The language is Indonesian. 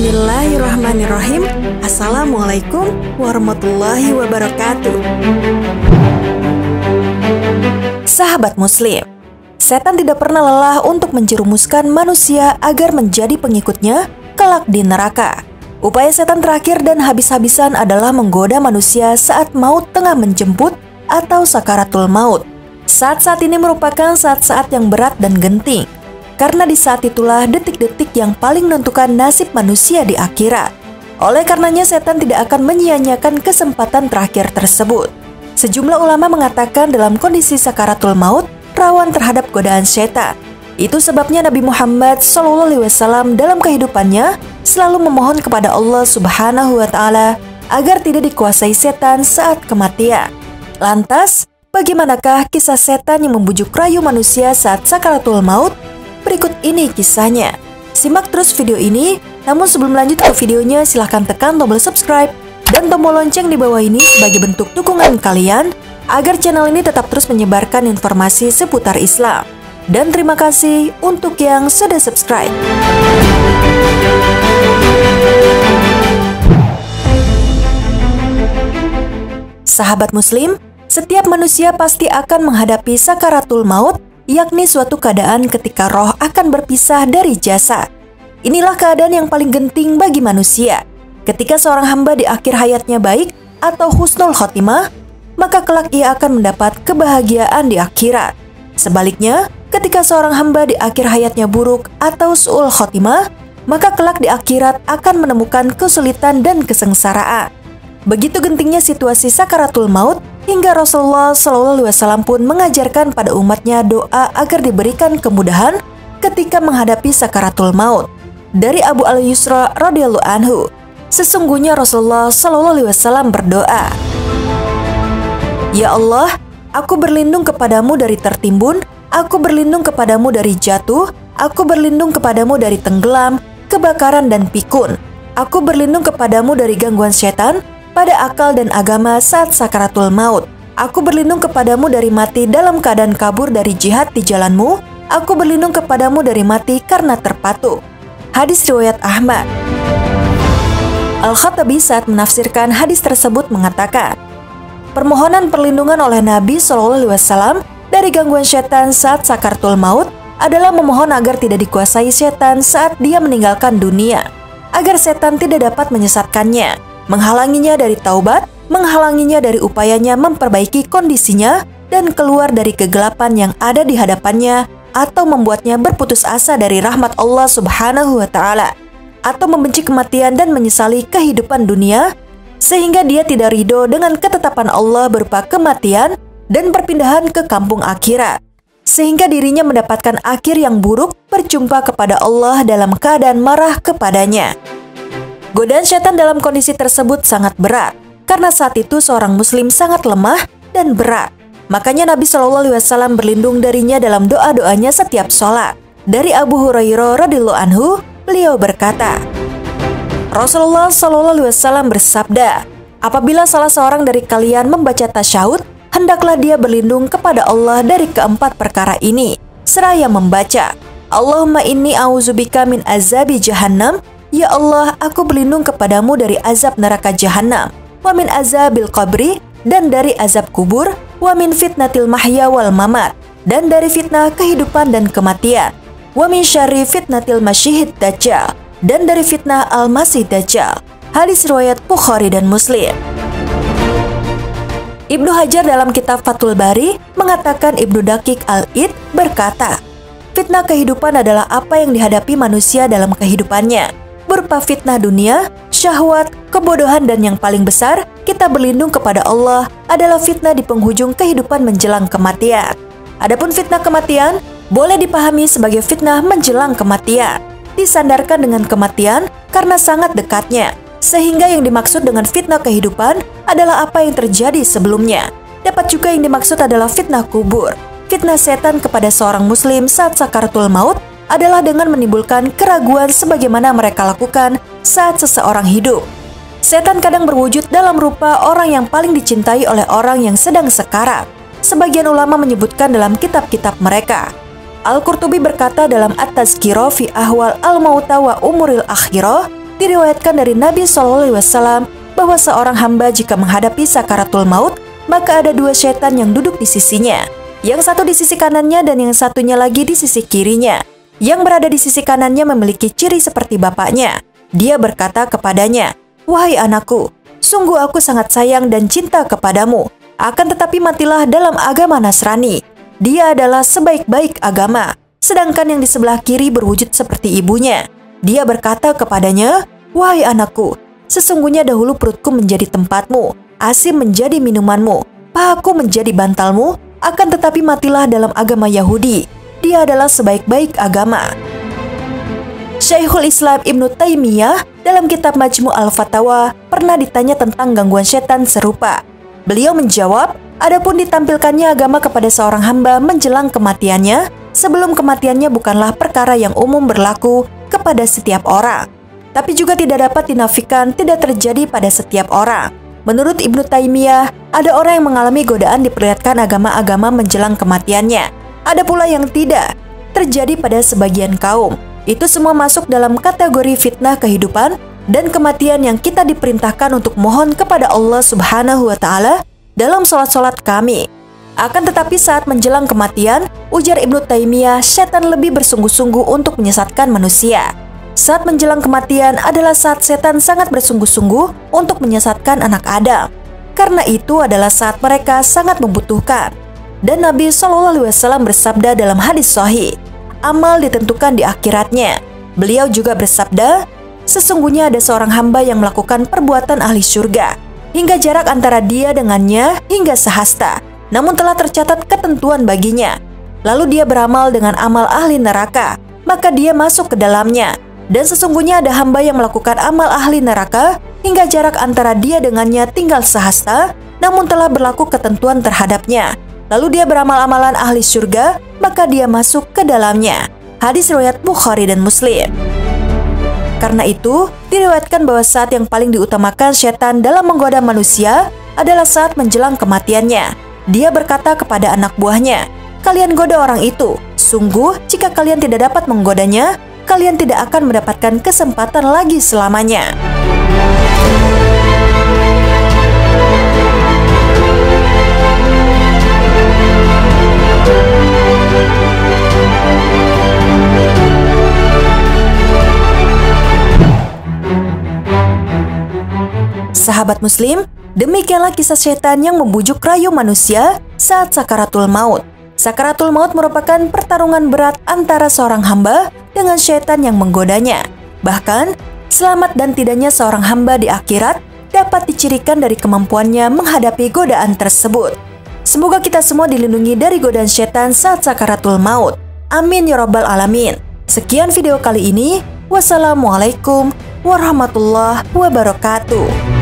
Bismillahirrahmanirrahim. Assalamualaikum warahmatullahi wabarakatuh. Sahabat Muslim, setan tidak pernah lelah untuk menjerumuskan manusia agar menjadi pengikutnya kelak di neraka. Upaya setan terakhir dan habis-habisan adalah menggoda manusia saat maut tengah menjemput atau sakaratul maut. Saat-saat ini merupakan saat-saat yang berat dan genting, karena di saat itulah detik-detik yang paling menentukan nasib manusia di akhirat. Oleh karenanya setan tidak akan menyia-nyiakan kesempatan terakhir tersebut. Sejumlah ulama mengatakan dalam kondisi sakaratul maut rawan terhadap godaan setan. Itu sebabnya Nabi Muhammad SAW dalam kehidupannya selalu memohon kepada Allah Subhanahu wa Ta'ala agar tidak dikuasai setan saat kematian. Lantas, bagaimanakah kisah setan yang membujuk rayu manusia saat sakaratul maut? Berikut ini kisahnya. Simak terus video ini, namun sebelum lanjut ke videonya silahkan tekan tombol subscribe dan tombol lonceng di bawah ini sebagai bentuk dukungan kalian agar channel ini tetap terus menyebarkan informasi seputar Islam. Dan terima kasih untuk yang sudah subscribe. Sahabat Muslim, setiap manusia pasti akan menghadapi sakaratul maut, yakni suatu keadaan ketika roh akan berpisah dari jasad. Inilah keadaan yang paling genting bagi manusia. Ketika seorang hamba di akhir hayatnya baik atau husnul khotimah, maka kelak ia akan mendapat kebahagiaan di akhirat. Sebaliknya, ketika seorang hamba di akhir hayatnya buruk atau su'ul khotimah, maka kelak di akhirat akan menemukan kesulitan dan kesengsaraan. Begitu gentingnya situasi sakaratul maut, hingga Rasulullah SAW pun mengajarkan pada umatnya doa agar diberikan kemudahan ketika menghadapi sakaratul maut. Dari Abu al-Yusra radhiyallahu anhu, sesungguhnya Rasulullah SAW berdoa, "Ya Allah, aku berlindung kepadamu dari tertimbun, aku berlindung kepadamu dari jatuh, aku berlindung kepadamu dari tenggelam, kebakaran dan pikun. Aku berlindung kepadamu dari gangguan setan pada akal dan agama saat sakaratul maut. Aku berlindung kepadamu dari mati dalam keadaan kabur dari jihad di jalanmu. Aku berlindung kepadamu dari mati karena terpatuk." Hadis riwayat Ahmad. Al-Khattabi saat menafsirkan hadis tersebut mengatakan, permohonan perlindungan oleh Nabi SAW dari gangguan setan saat sakaratul maut adalah memohon agar tidak dikuasai setan saat dia meninggalkan dunia, agar setan tidak dapat menyesatkannya, menghalanginya dari taubat, menghalanginya dari upayanya memperbaiki kondisinya dan keluar dari kegelapan yang ada di hadapannya, atau membuatnya berputus asa dari rahmat Allah Subhanahu wa Ta'ala, atau membenci kematian dan menyesali kehidupan dunia, sehingga dia tidak ridho dengan ketetapan Allah berupa kematian dan perpindahan ke kampung akhirat, sehingga dirinya mendapatkan akhir yang buruk, berjumpa kepada Allah dalam keadaan marah kepadanya. Godaan setan dalam kondisi tersebut sangat berat, karena saat itu seorang muslim sangat lemah dan berat. Makanya Nabi SAW berlindung darinya dalam doa-doanya setiap sholat. Dari Abu Hurairah radhiyallahu anhu, beliau berkata, Rasulullah SAW bersabda, apabila salah seorang dari kalian membaca tasyahud, hendaklah dia berlindung kepada Allah dari keempat perkara ini, seraya membaca, Allahumma inni a'udzubika min azabi jahannam, ya Allah, aku berlindung kepadamu dari azab neraka jahannam, wa min azabil qabri, dan dari azab kubur, wa min fitnatil mahya wal mamat, dan dari fitnah kehidupan dan kematian, wa min syarri fitnatil masyihid dajjal, dan dari fitnah al-masih dajjal. Hadis riwayat Bukhari dan Muslim. Ibnu Hajar dalam kitab Fathul Bari mengatakan Ibnu Daqiq al-Id berkata, fitnah kehidupan adalah apa yang dihadapi manusia dalam kehidupannya, berupa fitnah dunia, syahwat, kebodohan, dan yang paling besar, kita berlindung kepada Allah adalah fitnah di penghujung kehidupan menjelang kematian. Adapun fitnah kematian boleh dipahami sebagai fitnah menjelang kematian, disandarkan dengan kematian karena sangat dekatnya, sehingga yang dimaksud dengan fitnah kehidupan adalah apa yang terjadi sebelumnya. Dapat juga yang dimaksud adalah fitnah kubur. Fitnah setan kepada seorang muslim saat sakaratul maut adalah dengan menimbulkan keraguan sebagaimana mereka lakukan saat seseorang hidup. Setan kadang berwujud dalam rupa orang yang paling dicintai oleh orang yang sedang sekarat. Sebagian ulama menyebutkan dalam kitab-kitab mereka. Al-Qurtubi berkata dalam At-Tazkirah fi Ahwal al-Mauta wa Umuril Akhirah, diriwayatkan dari Nabi SAW bahwa seorang hamba jika menghadapi sakaratul maut, maka ada dua setan yang duduk di sisinya. Yang satu di sisi kanannya dan yang satunya lagi di sisi kirinya. Yang berada di sisi kanannya memiliki ciri seperti bapaknya. Dia berkata kepadanya, "Wahai anakku, sungguh aku sangat sayang dan cinta kepadamu. Akan tetapi matilah dalam agama Nasrani. Dia adalah sebaik-baik agama." Sedangkan yang di sebelah kiri berwujud seperti ibunya. Dia berkata kepadanya, "Wahai anakku, sesungguhnya dahulu perutku menjadi tempatmu, asim menjadi minumanmu, pahaku menjadi bantalmu, akan tetapi matilah dalam agama Yahudi. Dia adalah sebaik-baik agama." Syekhul Islam Ibnu Taimiyah dalam kitab Majmu' al-Fatawa pernah ditanya tentang gangguan setan serupa. Beliau menjawab, adapun ditampilkannya agama kepada seorang hamba menjelang kematiannya, sebelum kematiannya bukanlah perkara yang umum berlaku kepada setiap orang, tapi juga tidak dapat dinafikan tidak terjadi pada setiap orang. Menurut Ibnu Taimiyah, ada orang yang mengalami godaan diperlihatkan agama-agama menjelang kematiannya. Ada pula yang tidak, terjadi pada sebagian kaum. Itu semua masuk dalam kategori fitnah kehidupan dan kematian yang kita diperintahkan untuk mohon kepada Allah Subhanahu wa Ta'ala dalam sholat-sholat kami. Akan tetapi saat menjelang kematian, ujar Ibnu Taimiyah, setan lebih bersungguh-sungguh untuk menyesatkan manusia. Saat menjelang kematian adalah saat setan sangat bersungguh-sungguh untuk menyesatkan anak Adam. Karena itu adalah saat mereka sangat membutuhkan. Dan Nabi SAW bersabda dalam hadis sahih, amal ditentukan di akhiratnya. Beliau juga bersabda, sesungguhnya ada seorang hamba yang melakukan perbuatan ahli surga, hingga jarak antara dia dengannya hingga sehasta, namun telah tercatat ketentuan baginya. Lalu dia beramal dengan amal ahli neraka, maka dia masuk ke dalamnya. Dan sesungguhnya ada hamba yang melakukan amal ahli neraka, hingga jarak antara dia dengannya tinggal sehasta, namun telah berlaku ketentuan terhadapnya. Lalu dia beramal amalan ahli surga, maka dia masuk ke dalamnya. Hadis riwayat Bukhari dan Muslim. Karena itu, diriwayatkan bahwa saat yang paling diutamakan setan dalam menggoda manusia adalah saat menjelang kematiannya. Dia berkata kepada anak buahnya, "Kalian goda orang itu. Sungguh, jika kalian tidak dapat menggodanya, kalian tidak akan mendapatkan kesempatan lagi selamanya." Sahabat Muslim, demikianlah kisah setan yang membujuk rayu manusia saat sakaratul maut. Sakaratul maut merupakan pertarungan berat antara seorang hamba dengan setan yang menggodanya. Bahkan, selamat dan tidaknya seorang hamba di akhirat dapat dicirikan dari kemampuannya menghadapi godaan tersebut. Semoga kita semua dilindungi dari godaan setan saat sakaratul maut. Amin ya rabbal alamin. Sekian video kali ini. Wassalamualaikum warahmatullahi wabarakatuh.